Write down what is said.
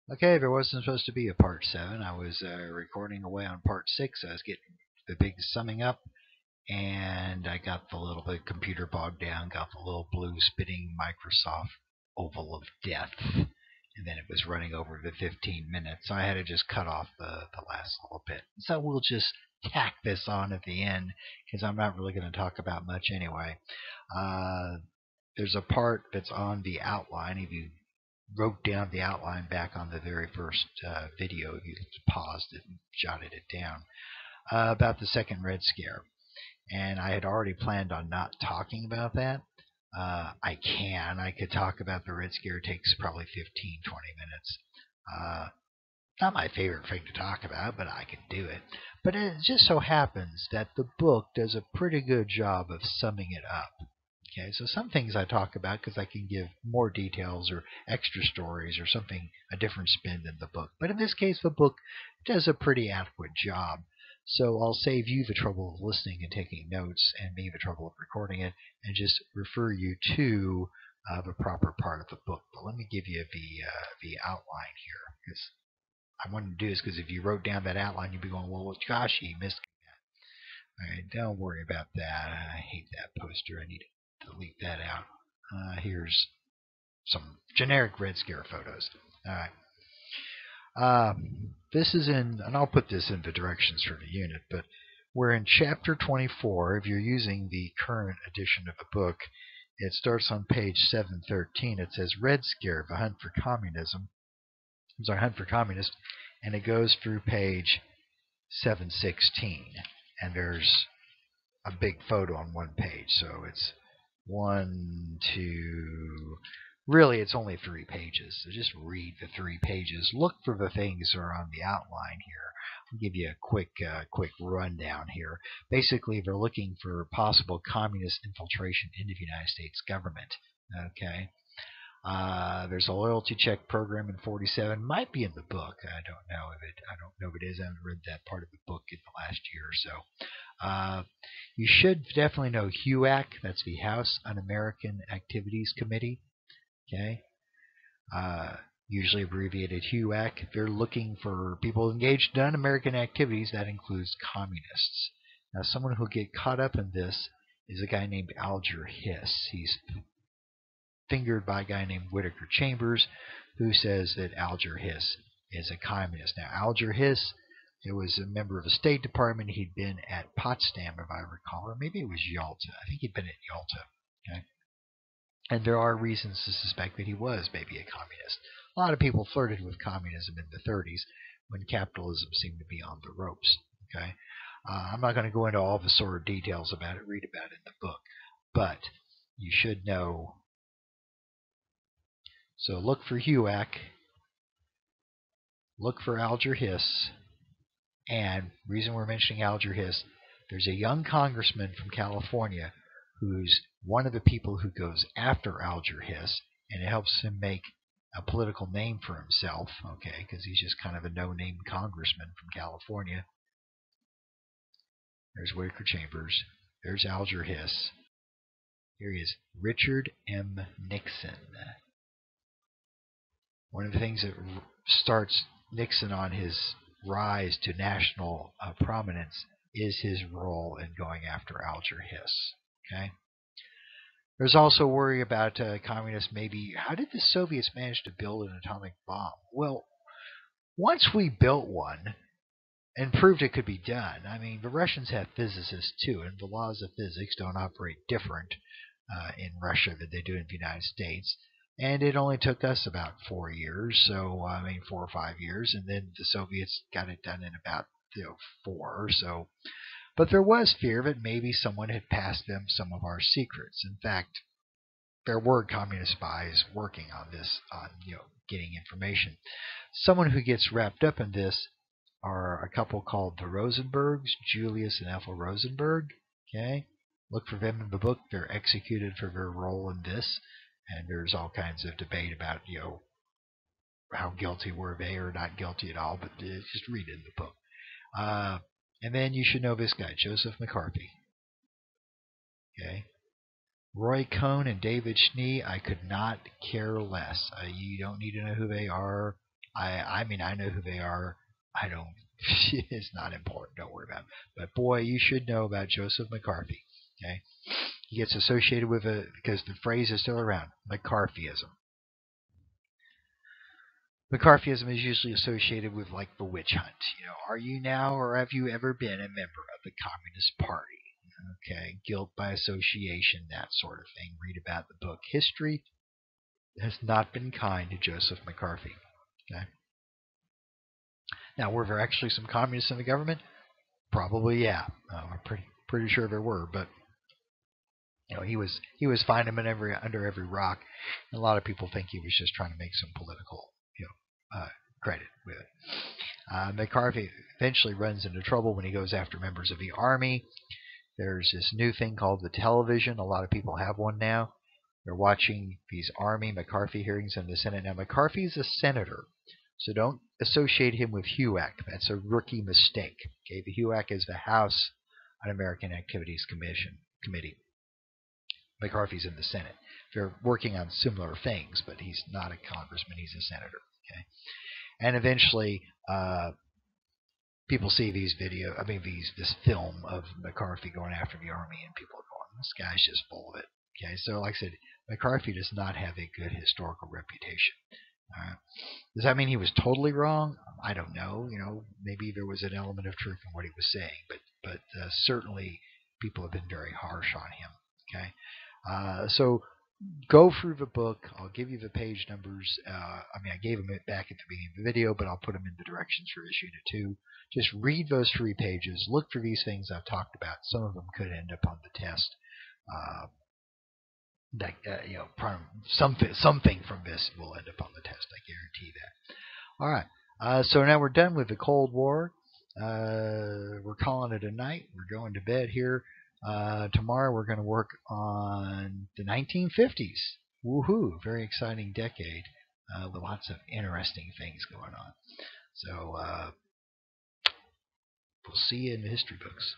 Okay, there wasn't supposed to be a part 7. I was recording away on part 6. I was getting the big summing up, and I got the little bit computer bogged down, got the little blue spitting Microsoft oval of death, and then it was running over the 15 minutes. So I had to just cut off the last little bit. So we'll just tack this on at the end because I'm not really going to talk about much anyway. Uh, there's a part that's on the outline. If you wrote down the outline back on the very first video, you paused it and jotted it down, about the second Red Scare. And I had already planned on not talking about that. I could talk about the Red Scare. It takes probably 15, 20 minutes. Uh, Not my favorite thing to talk about, but I can do it. But it just so happens that the book does a pretty good job of summing it up. Okay, so some things I talk about because I can give more details or extra stories or something, a different spin than the book. But in this case, the book does a pretty adequate job. So I'll save you the trouble of listening and taking notes, and me the trouble of recording it, and just refer you to the proper part of the book. But let me give you the outline here, because I wanted to do this because if you wrote down that outline, you'd be going, well, gosh, you missed. All right, don't worry about that. I hate that poster. I need to delete that out. Here's some generic Red Scare photos. All right. This is in, and I'll put this in the directions for the unit, but we're in chapter 24. If you're using the current edition of the book, it starts on page 713. It says Red Scare, the Hunt for Communism. It's our Hunt for Communists, and it goes through page 716. And there's a big photo on one page, so it's one, two. Really, it's only 3 pages. So just read the 3 pages. Look for the things that are on the outline here. I'll give you a quick rundown here. Basically, they're looking for possible communist infiltration into the United States government. Okay. There's a loyalty check program in 47. Might be in the book. I don't know if it is. I haven't read that part of the book in the last year or so. You should definitely know HUAC. That's the House Un-American Activities Committee. Okay. Usually abbreviated HUAC. They're looking for people engaged in un-American activities. That includes communists. Now, someone who'll get caught up in this is a guy named Alger Hiss. He's fingered by a guy named Whittaker Chambers, who says that Alger Hiss is a communist. Now, Alger Hiss, it was a member of the State Department. He'd been at Potsdam, if I recall, or maybe it was Yalta. I think he'd been at Yalta. Okay? And there are reasons to suspect that he was maybe a communist. A lot of people flirted with communism in the 30s when capitalism seemed to be on the ropes. Okay, I'm not going to go into all the sort of details about it. Read about it in the book. But you should know. So look for HUAC, look for Alger Hiss, and reason we're mentioning Alger Hiss, there's a young congressman from California who's one of the people who goes after Alger Hiss, and it helps him make a political name for himself, okay, because he's just kind of a no-name congressman from California. There's Whittaker Chambers. There's Alger Hiss. Here he is, Richard M. Nixon. One of the things that starts Nixon on his rise to national prominence is his role in going after Alger Hiss. Okay. There's also worry about communists. Maybe how did the Soviets manage to build an atomic bomb? Well, once we built one and proved it could be done, I mean, the Russians have physicists too, and the laws of physics don't operate different in Russia than they do in the United States. And it only took us about 4 years, so I mean 4 or 5 years, and then the Soviets got it done in about 4 or so. But there was fear that maybe someone had passed them some of our secrets. In fact, there were communist spies working on this, on getting information. Someone who gets wrapped up in this are a couple called the Rosenbergs, Julius and Ethel Rosenberg. Okay, look for them in the book. They're executed for their role in this, and there's all kinds of debate about how guilty were they or not guilty at all. But just read it in the book. And then you should know this guy, Joseph McCarthy. Okay, Roy Cohn and David Schnee, I could not care less. You don't need to know who they are. I mean, I know who they are. I don't. It's not important. Don't worry about it. But boy, you should know about Joseph McCarthy. Okay, he gets associated with it because the phrase is still around. McCarthyism. McCarthyism is usually associated with like the witch hunt. Are you now or have you ever been a member of the Communist Party? Okay, guilt by association, that sort of thing. Read about the book. History has not been kind to Joseph McCarthy. Okay. Now, were there actually some communists in the government? Probably, yeah. I'm pretty sure there were, but he was finding them under every rock. And a lot of people think he was just trying to make some political credit with it. McCarthy eventually runs into trouble when he goes after members of the army. There's this new thing called the television. A lot of people have one now. They're watching these Army McCarthy hearings in the Senate. Now, McCarthy's a senator, so don't associate him with HUAC. That's a rookie mistake. Okay, the HUAC is the House Un-American Activities Committee. McCarthy's in the Senate. They're working on similar things, but he's not a congressman. He's a senator. Okay, and eventually, people see this film of McCarthy going after the army, and people are going, "This guy's just full of it." Okay, so like I said, McCarthy does not have a good historical reputation. Does that mean he was totally wrong? I don't know. Maybe there was an element of truth in what he was saying, but certainly people have been very harsh on him. Okay, so go through the book. I'll give you the page numbers. I gave them back at the beginning of the video, but I'll put them in the directions for issue 2. Just read those 3 pages. Look for these things I've talked about. Some of them could end up on the test. Something from this will end up on the test. I guarantee that. All right. So now we're done with the Cold War. We're calling it a night. We're going to bed here. Tomorrow we're going to work on the 1950s. Woohoo! Very exciting decade with lots of interesting things going on. So we'll see you in the history books.